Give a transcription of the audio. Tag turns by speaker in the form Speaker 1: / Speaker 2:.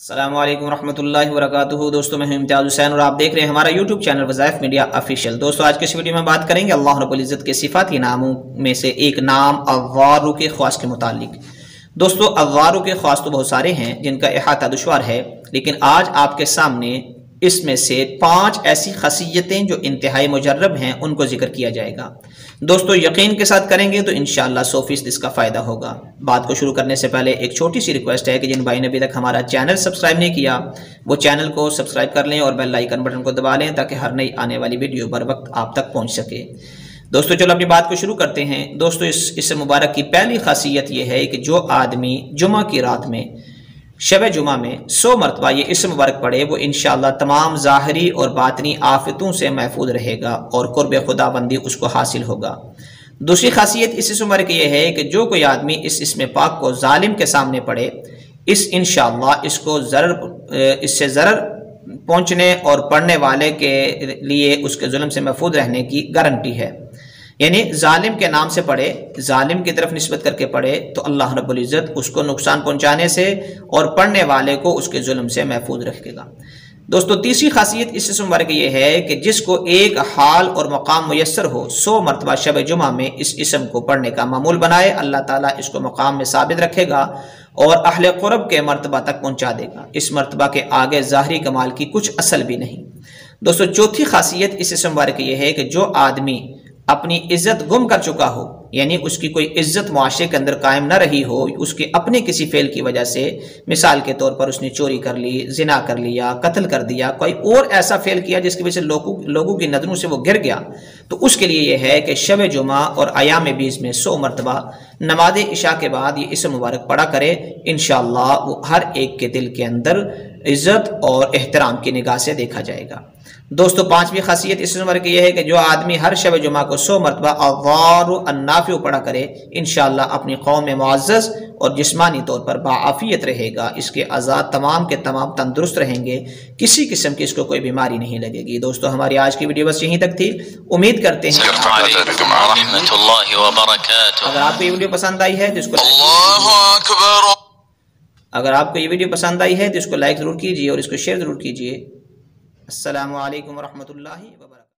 Speaker 1: السلام علیکم ورحمۃ اللہ وبرکاتہ۔ دوستوں میں امتیاز حسین اور آپ دیکھ رہے ہیں ہمارا یوٹیوب چینل وظائف میڈیا آفیشیل۔ دوستوں آج کے اس ویڈیو میں بات کریں گے اللہ رب العزت کے صفاتی ناموں میں سے ایک نام الغار کے خواص کے متعلق۔ دوستوں الغار کے خواص تو بہت سارے ہیں جن کا احاطہ دشوار ہے، لیکن آج آپ کے سامنے اس میں سے 5 ایسی خاصیتیں جو انتہائی مجرب ہیں ان کو ذکر کیا جائے گا۔ دوستو یقین کے ساتھ کریں گے تو انشاءاللہ 100% اس کا فائدہ ہوگا۔ بات کو شروع کرنے سے پہلے ایک چھوٹی سی ریکویسٹ ہے کہ جن بھائی نے ابھی تک ہمارا چینل سبسکرائب نہیں کیا وہ چینل کو سبسکرائب کر لیں اور بیل آئیکن بٹن کو دبا لیں تاکہ ہر نئی آنے والی ویڈیو بر وقت آپ تک پہنچ سکے۔ دوستو چلو اپنی بات کو شروع کرتے ہیں۔ دوستو اس مبارک کی پہلی خاصیت یہ ہے کہ جو آدمی جمعہ کی رات میں شب جمعہ میں 100 مرتبہ یہ اسم مبارک پڑھے وہ انشاءاللہ تمام ظاہری اور باطنی آفتوں سے محفوظ رہے گا اور قرب خدا بندی اس کو حاصل ہوگا۔ دوسری خاصیت اس اسم مبارک یہ ہے کہ جو کوئی آدمی اس اسم پاک کو ظالم کے سامنے پڑھے انشاءاللہ اس سے ضرر پہنچنے اور پڑھنے والے کے لیے اس کے ظلم سے محفوظ رہنے کی گارنٹی ہے۔ یعنی ظالم کے نام سے پڑھے، ظالم کی طرف نسبت کر کے پڑھے تو اللہ رب العزت اس کو نقصان پہنچانے سے اور پڑھنے والے کو اس کے ظلم سے محفوظ رکھے گا۔ دوستو تیسری خاصیت اس اسم مبارک یہ ہے کہ جس کو ایک حال اور مقام میسر ہو 100 مرتبہ شب جمعہ میں اس اسم کو پڑھنے کا معمول بنائے، اللہ تعالیٰ اس کو مقام میں ثابت رکھے گا اور اہل قرب کے مرتبہ تک پہنچا دے گا۔ اس مرتبہ کے آگے ظاہری کمال کی کچھ اصل بھی نہیں۔ دوستو چوتھی خاصیت اس اسم مبارک یہ ہے کہ جو آدمی اپنی عزت گم کر چکا ہو، یعنی اس کی کوئی عزت معاشرے کے اندر قائم نہ رہی ہو، اس کے اپنے کسی فعل کی وجہ سے، مثال کے طور پر اس نے چوری کر لی، زنا کر لیا، قتل کر دیا، کوئی اور ایسا فعل کیا جس کی وجہ سے لوگوں کی نظروں سے وہ گر گیا، تو اس کے لیے یہ ہے کہ شب جمعہ اور ایام بیز میں 100 مرتبہ نماز عشاء کے بعد یہ اسم مبارک پڑھا کرے، انشاءاللہ وہ ہر ایک کے دل کے اندر عزت اور احترام کی نگاہ سے دیکھا جائے گا۔ دوستو 5ویں خاصیت اس نمبر کی یہ ہے کہ جو آدمی ہر شب جمعہ کو 100 مرتبہ الغار النافع پڑھا کرے انشاءاللہ اپنی قوم میں معزز اور جسمانی طور پر باعافیت رہے گا، اس کے اعضاء تمام کے تمام تندرست رہیں گے، کسی قسم کی اس کو کوئی بیماری نہیں لگے گی۔ دوستو ہماری آج کی ویڈیو بس یہیں تک تھی، امید کرتے ہیں اگر آپ کو یہ ویڈیو پسند آئی ہے تو اس کو لائک ضرور کیجئے اور اس کو شیئر ضرور کیجئے۔ السلام علیکم ورحمۃ اللہ وبرکاتہ۔